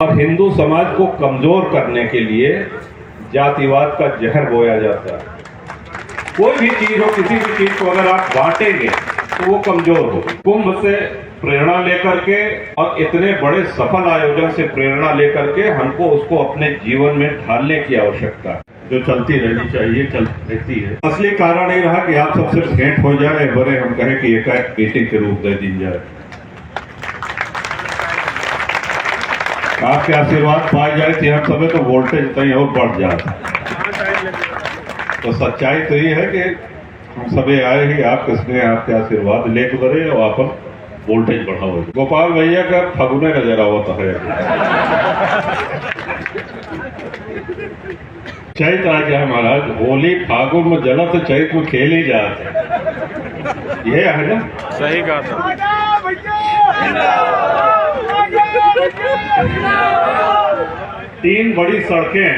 और हिंदू समाज को कमजोर करने के लिए जातिवाद का जहर बोया जाता है। कोई भी चीज हो, किसी भी चीज को अगर आप बांटेंगे तो वो कमजोर हो। कुंभ से प्रेरणा लेकर के और इतने बड़े सफल आयोजन से प्रेरणा लेकर के हमको उसको अपने जीवन में ढालने की आवश्यकता है, जो चलती रहनी चाहिए, चलती रहती है। असली कारण ये रहा कि आप सबसे भेंट हो जाए, बड़े हम कहें कि एक मीटिंग के रूप में दी जाए, आपके आशीर्वाद पाए जाए तो हम सब तो वोल्टेज कहीं और बढ़ जाता। तो सच्चाई तो ये है कि हम सभी आए ही आपके स्नेह, आपके आशीर्वाद लेके बड़े और आप वोल्टेज बढ़ाओ। गोपाल भैया का फगुने नजर आवता है। चैत आ गया महाराज, होली फागुन में जला तो चैत में खेल ही जाते, ये है ना? सही कहा था। 3 बड़ी सड़कें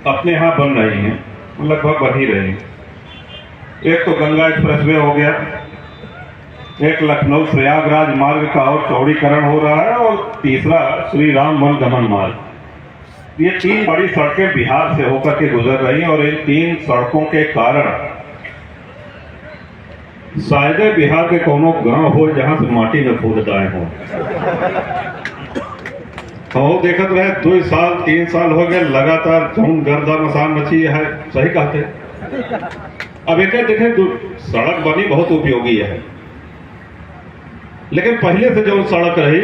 अपने यहाँ बन रही हैं, लगभग बन ही रही हैं। एक तो गंगा एक्सप्रेसवे हो गया, एक लखनऊ प्रयागराज मार्ग का और चौड़ीकरण हो रहा है, और तीसरा श्री राम वन गमन मार्ग। ये 3 बड़ी सड़कें बिहार से होकर के गुजर रही हैं, और इन 3 सड़कों के कारण शायद बिहार के कोनो गांव हो जहां से माटी में फूट आए हों। तो देखत रहे 2 साल 3 साल हो गए लगातार जौन गर्दा मसान मची है। सही कहते अब एक देखें, सड़क बनी बहुत उपयोगी है, लेकिन पहले से जो सड़क रही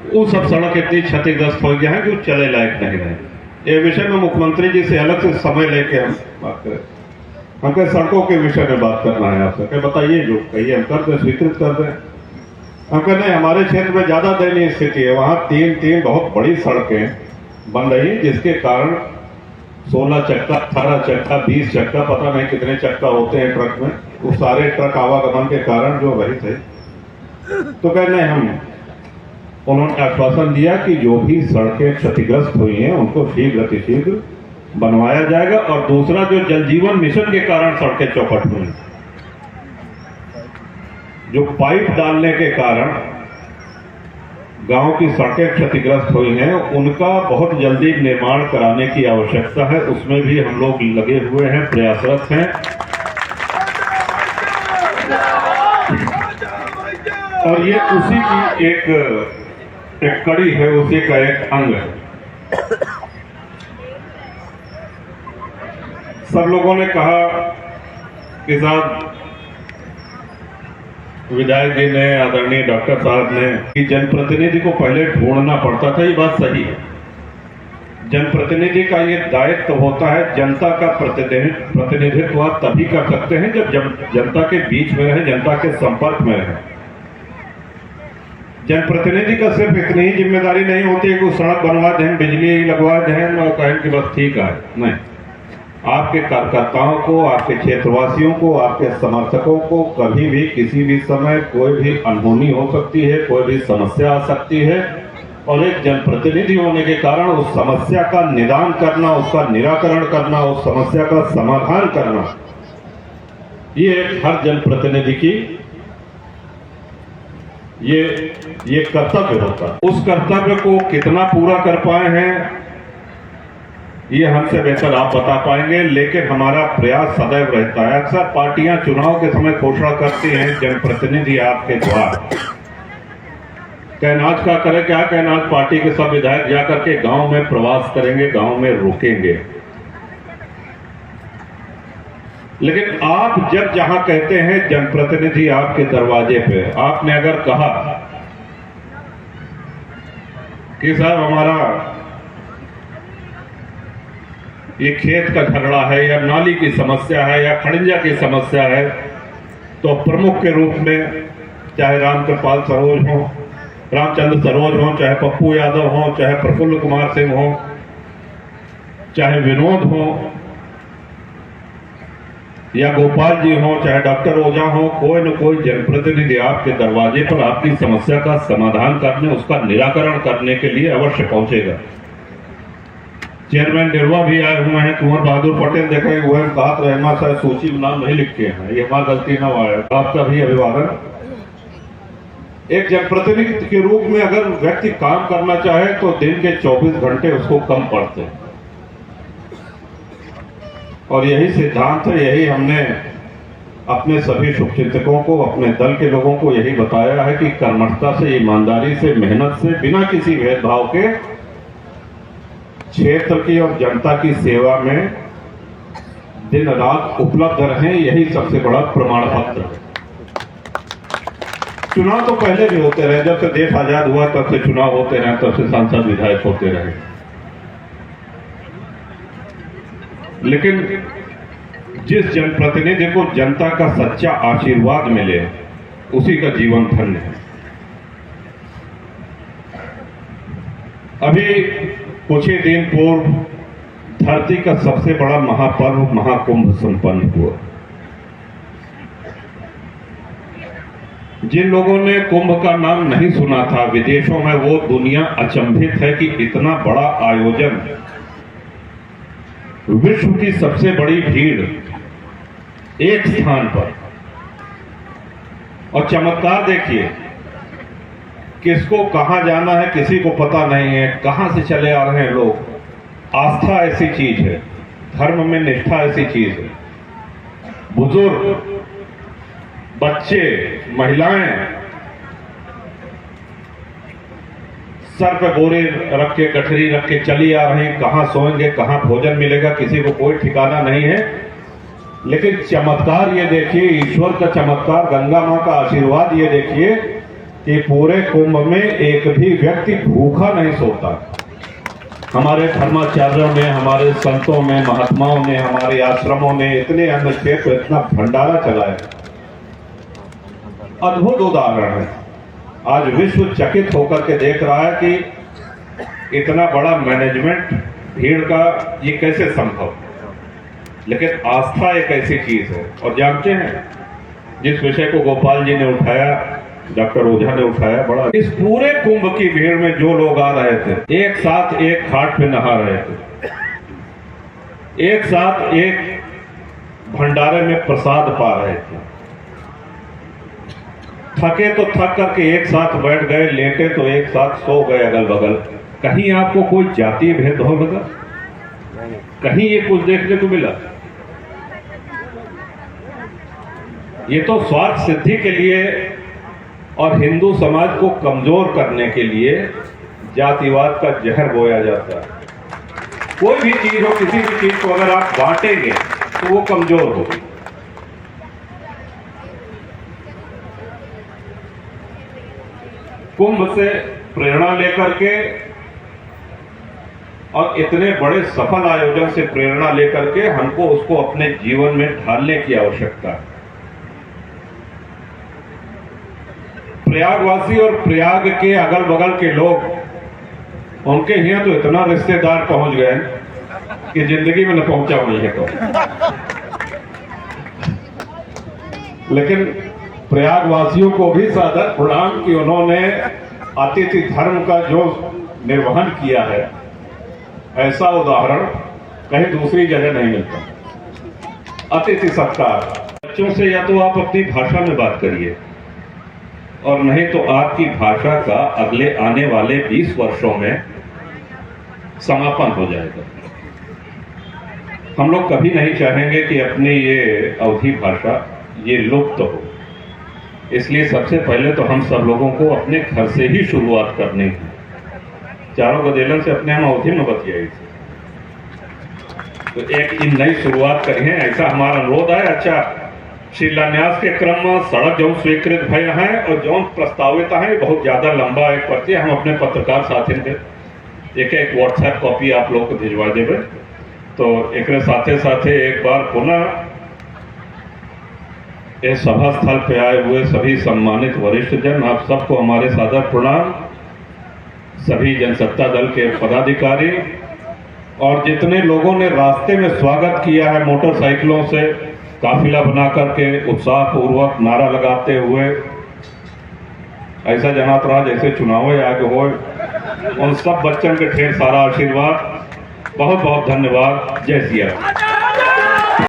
वो सब सड़क इतनी क्षतिग्रस्त हो गया है कि चले लायक नहीं रहे। ये विषय में मुख्यमंत्री जी से अलग से समय लेके हम बात करें। हमको सड़कों के विषय में बात करना है आपसे, बताइए जो कहिए हम कर दें, स्वीकृत कर दें। हमको नहीं, हमारे क्षेत्र में ज्यादा दयनीय स्थिति है, वहां 3 बहुत बड़ी सड़कें बन रही हैं, जिसके कारण 16 चक्का, 18 चक्का, 20 चक्का, पता नहीं कितने चक्का होते हैं ट्रक में, वो सारे ट्रक आवागमन के कारण जो वही थे। तो कहने हम उन्होंने आश्वासन दिया कि जो भी सड़कें क्षतिग्रस्त हुई हैं उनको शीघ्र अतिशीघ्र बनवाया जाएगा। और दूसरा, जो जल जीवन मिशन के कारण सड़कें चौपट हुई, जो पाइप डालने के कारण गांव की सड़कें क्षतिग्रस्त हुई हैं, उनका बहुत जल्दी निर्माण कराने की आवश्यकता है। उसमें भी हम लोग लगे हुए हैं, प्रयासरत हैं, और ये उसी की एक कड़ी है, उसी का एक अंग है। सब लोगों ने कहा कि साहब, विधायक जी ने, आदरणीय डॉक्टर साहब ने, कि जनप्रतिनिधि को पहले ढूंढना पड़ता था। ये बात सही है। जनप्रतिनिधि का ये दायित्व होता है, जनता का प्रतिनिधित्व आप तभी कर सकते हैं जब जनता के बीच में रहे, जनता के संपर्क में रहे। जनप्रतिनिधि का सिर्फ इतनी ही जिम्मेदारी नहीं होती है कि सड़क बनवा दें, बिजली लगवा दें और कहें कि बस ठीक है। नहीं, आपके कार्यकर्ताओं को, आपके क्षेत्रवासियों को, आपके समर्थकों को कभी भी किसी भी समय कोई भी अनहोनी हो सकती है, कोई भी समस्या आ सकती है, और एक जनप्रतिनिधि होने के कारण उस समस्या का निदान करना, उसका निराकरण करना, उस समस्या का समाधान करना, ये हर जनप्रतिनिधि की ये कर्तव्य होता है। उस कर्तव्य को कितना पूरा कर पाए हैं ये हमसे बेहतर आप बता पाएंगे, लेकिन हमारा प्रयास सदैव रहता है। अक्सर पार्टियां चुनाव के समय घोषणा करती हैं, जनप्रतिनिधि आपके द्वार। कैनाज का करें क्या? कैनाज पार्टी के सब विधायक जाकर के गांव में प्रवास करेंगे, गांव में रुकेंगे। लेकिन आप जब जहां कहते हैं जनप्रतिनिधि आपके दरवाजे पे, आपने अगर कहा कि साहब हमारा ये खेत का झगड़ा है, या नाली की समस्या है, या खड़ंजा की समस्या है, तो प्रमुख के रूप में चाहे रामकृपाल सरोज हो, रामचंद्र सरोज हो, चाहे पप्पू यादव हो, चाहे प्रफुल्ल कुमार सिंह हो, चाहे विनोद हो, या गोपाल जी हो, चाहे डॉक्टर ओझा हो, कोई न कोई जनप्रतिनिधि आपके दरवाजे पर आपकी समस्या का समाधान करने, उसका निराकरण करने के लिए अवश्य पहुंचेगा। चेयरमैन निर्वा भी आए हुए हैं, कुंवर बहादुर पटेल देखे हुए हैं, साथ रहना शायद सूची में नाम नहीं लिखे हैं, ये हमारी गलती ना हुआ है। आपका भी अभिवादन। एक जनप्रतिनिधि के रूप में अगर व्यक्ति काम करना चाहे तो दिन के 24 घंटे उसको कम पड़ते हैं। और यही सिद्धांत है, यही हमने अपने सभी शुभचिंतकों को, अपने दल के लोगों को यही बताया है कि कर्मठता से, ईमानदारी से, मेहनत से, बिना किसी भेदभाव के क्षेत्र की और जनता की सेवा में दिन रात उपलब्ध रहें। यही सबसे बड़ा प्रमाण पत्र है। चुनाव तो पहले भी होते रहे, जब से देश आजाद हुआ तब से चुनाव होते रहे, तब से सांसद विधायक होते रहे, लेकिन जिस जनप्रतिनिधि को जनता का सच्चा आशीर्वाद मिले उसी का जीवन धन्य है। अभी कुछ ही दिन पूर्व धरती का सबसे बड़ा महापर्व महाकुंभ संपन्न हुआ। जिन लोगों ने कुंभ का नाम नहीं सुना था विदेशों में, वो दुनिया अचंभित है कि इतना बड़ा आयोजन, विश्व की सबसे बड़ी भीड़ एक स्थान पर। और चमत्कार देखिए, किसको कहां जाना है किसी को पता नहीं है, कहां से चले आ रहे हैं लोग। आस्था ऐसी चीज है, धर्म में निष्ठा ऐसी चीज है। बुजुर्ग, बच्चे, महिलाएं सर पे बोरे रख के, गठरी रख के चली आ रही हैं। कहां सोएंगे, कहां भोजन मिलेगा, किसी को कोई ठिकाना नहीं है। लेकिन चमत्कार ये देखिए, ईश्वर का चमत्कार, गंगा मां का आशीर्वाद ये देखिए कि पूरे कुंभ में एक भी व्यक्ति भूखा नहीं सोता। हमारे धर्माचार्यों ने, हमारे संतों में, महात्माओं ने, हमारे आश्रमों ने इतने अन्न क्षेत्र, इतना भंडारा चलाया। अद्भुत उदाहरण है। आज विश्व चकित होकर के देख रहा है कि इतना बड़ा मैनेजमेंट भीड़ का ये कैसे संभव। लेकिन आस्था एक ऐसी चीज है। और जानते हैं, जिस विषय को गोपाल जी ने उठाया, डॉक्टर ओझा ने उठाया, बड़ा, इस पूरे कुंभ की भीड़ में जो लोग आ रहे थे, एक साथ एक घाट पे नहा रहे थे, एक साथ एक भंडारे में प्रसाद पा रहे थे, थके तो थक करके एक साथ बैठ गए, लेटे तो एक साथ सो गए अगल बगल। कहीं आपको कोई जातीय भेदभाव लगा? कहीं ये कुछ देखने को मिला? ये तो स्वार्थ सिद्धि के लिए और हिंदू समाज को कमजोर करने के लिए जातिवाद का जहर बोया जाता है। कोई भी चीज हो, किसी भी चीज को अगर आप बांटेंगे तो वो कमजोर होगी। कुंभ से प्रेरणा लेकर के और इतने बड़े सफल आयोजन से प्रेरणा लेकर के हमको उसको अपने जीवन में ढालने की आवश्यकता है। प्रयागवासी और प्रयाग के अगल बगल के लोग, उनके यहाँ तो इतना रिश्तेदार पहुंच गए कि जिंदगी में न पहुंचा हुई है तो। लेकिन प्रयागवासियों को भी सादर प्रणाम कि उन्होंने अतिथि धर्म का जो निर्वहन किया है, ऐसा उदाहरण कहीं दूसरी जगह नहीं मिलता। अतिथि सत्कार। बच्चों से या तो आप अपनी भाषा में बात करिए, और नहीं तो आपकी भाषा का अगले आने वाले 20 वर्षों में समापन हो जाएगा। हम लोग कभी नहीं चाहेंगे कि अपनी ये अवधी भाषा ये लुप्त हो। इसलिए सबसे पहले तो हम सब लोगों को अपने घर से ही शुरुआत करनी है। चारों गदेलन से अपने हम अवधि में बतियाई थी, तो एक इन नई शुरुआत करिए, ऐसा हमारा अनुरोध है। अच्छा, शिलान्यास के क्रम में सड़क जो स्वीकृत भय हैं और जो प्रस्तावित है, बहुत ज्यादा लंबा एक पर्ची हम अपने पत्रकार साथी के एक व्हाट्सएप कॉपी आप लोग को भिजवा देवे। तो एक साथे साथे एक बार पुनः इस सभा स्थल पे आए हुए सभी सम्मानित वरिष्ठ जन, आप सबको हमारे सादर प्रणाम। सभी जनसत्ता दल के पदाधिकारी और जितने लोगों ने रास्ते में स्वागत किया है, मोटरसाइकिलों से काफिला बना करके उत्साह पूर्वक नारा लगाते हुए, ऐसा जनात रहा जैसे चुनाव आगे हो। उन सब बच्चों के ढेर सारा आशीर्वाद, बहुत बहुत धन्यवाद। जय सिया राम।